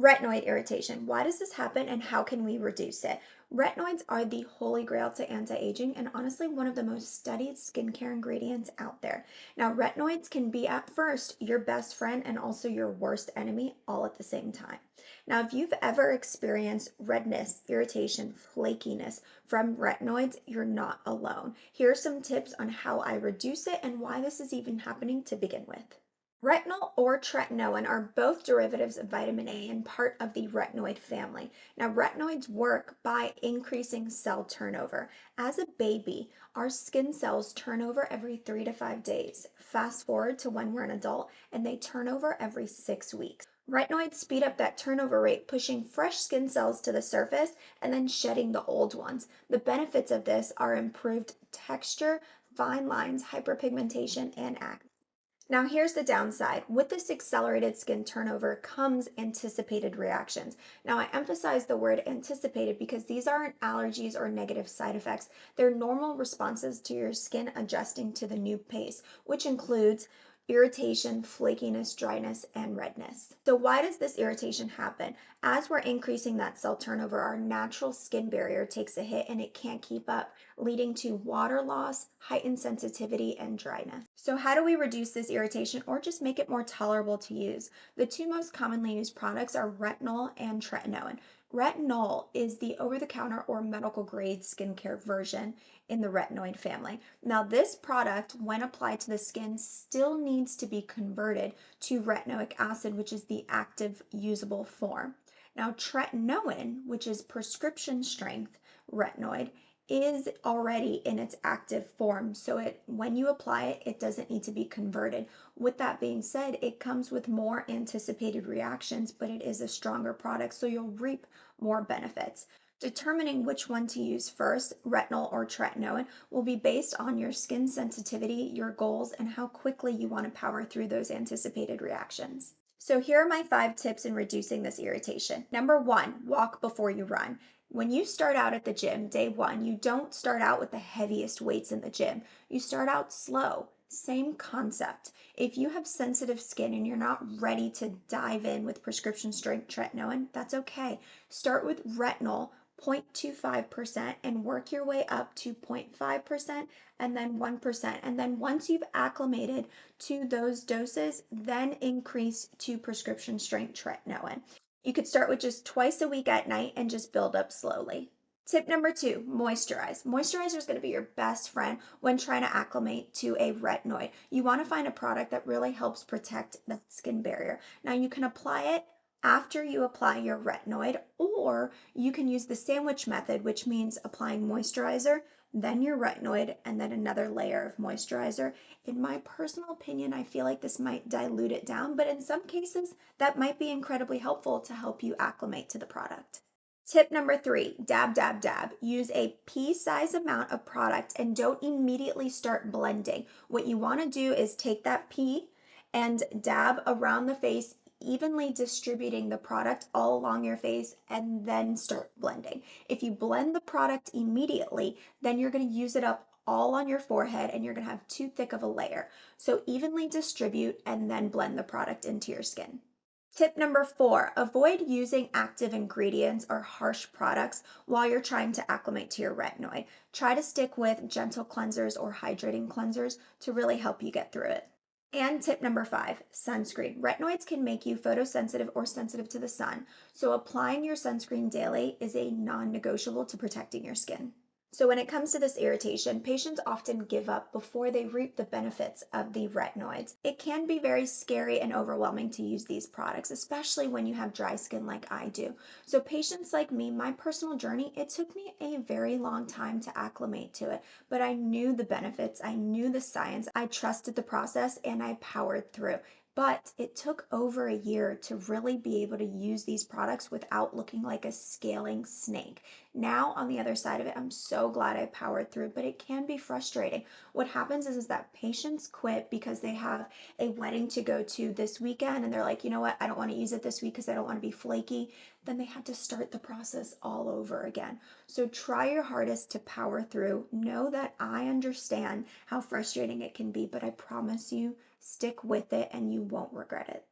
Retinoid irritation. Why does this happen and how can we reduce it? Retinoids are the holy grail to anti-aging and honestly one of the most studied skincare ingredients out there. Now, retinoids can be at first your best friend and also your worst enemy all at the same time. Now, if you've ever experienced redness, irritation, flakiness from retinoids, you're not alone. Here are some tips on how I reduce it and why this is even happening to begin with. Retinol or tretinoin are both derivatives of vitamin A and part of the retinoid family. Now, retinoids work by increasing cell turnover. As a baby, our skin cells turn over every 3 to 5 days. Fast forward to when we're an adult, and they turn over every 6 weeks. Retinoids speed up that turnover rate, pushing fresh skin cells to the surface and then shedding the old ones. The benefits of this are improved texture, fine lines, hyperpigmentation, and acne. Now, here's the downside. With this accelerated skin turnover comes anticipated reactions. Now, I emphasize the word anticipated because these aren't allergies or negative side effects. They're normal responses to your skin adjusting to the new pace, which includes irritation, flakiness, dryness, and redness. So why does this irritation happen? As we're increasing that cell turnover, our natural skin barrier takes a hit and it can't keep up, leading to water loss, heightened sensitivity, and dryness. So how do we reduce this irritation or just make it more tolerable to use? The two most commonly used products are retinol and tretinoin. Retinol is the over-the-counter or medical grade skincare version in the retinoid family. Now, this product, when applied to the skin, still needs to be converted to retinoic acid, which is the active usable form. Now, tretinoin, which is prescription strength retinoid, is already in its active form. So when you apply it, it doesn't need to be converted. With that being said, it comes with more anticipated reactions, but it is a stronger product, so you'll reap more benefits. Determining which one to use first, retinol or tretinoin, will be based on your skin sensitivity, your goals, and how quickly you want to power through those anticipated reactions. So here are my 5 tips in reducing this irritation. Number 1, walk before you run. When you start out at the gym, day 1, you don't start out with the heaviest weights in the gym. You start out slow. Same concept. If you have sensitive skin and you're not ready to dive in with prescription strength tretinoin, that's okay. Start with retinol, 0.25%, and work your way up to 0.5% and then 1%. And then once you've acclimated to those doses, then increase to prescription strength tretinoin. You could start with just twice a week at night and just build up slowly. Tip number 2, moisturize. Moisturizer is going to be your best friend when trying to acclimate to a retinoid. You want to find a product that really helps protect the skin barrier. Now, you can apply it after you apply your retinoid, or you can use the sandwich method, which means applying moisturizer, then your retinoid, and then another layer of moisturizer. In my personal opinion, I feel like this might dilute it down, but in some cases, that might be incredibly helpful to help you acclimate to the product. Tip number 3, dab, dab, dab. Use a pea-size amount of product and don't immediately start blending. What you want to do is take that pea and dab around the face, evenly distributing the product all along your face, and then start blending. If you blend the product immediately, then you're going to use it up all on your forehead and you're going to have too thick of a layer. So evenly distribute and then blend the product into your skin. Tip number 4, avoid using active ingredients or harsh products while you're trying to acclimate to your retinoid. Try to stick with gentle cleansers or hydrating cleansers to really help you get through it. And tip number 5, sunscreen. Retinoids can make you photosensitive or sensitive to the sun, so applying your sunscreen daily is a non-negotiable to protecting your skin. So when it comes to this irritation, patients often give up before they reap the benefits of the retinoids. It can be very scary and overwhelming to use these products, especially when you have dry skin like I do. So patients like me, my personal journey, it took me a very long time to acclimate to it, but I knew the benefits, I knew the science, I trusted the process, and I powered through. But it took over a year to really be able to use these products without looking like a scaling snake. Now, on the other side of it, I'm so glad I powered through, but it can be frustrating. What happens is that patients quit because they have a wedding to go to this weekend and they're like, you know what, I don't want to use it this week because I don't want to be flaky. Then they have to start the process all over again. So try your hardest to power through. Know that I understand how frustrating it can be, but I promise you, stick with it and you won't regret it.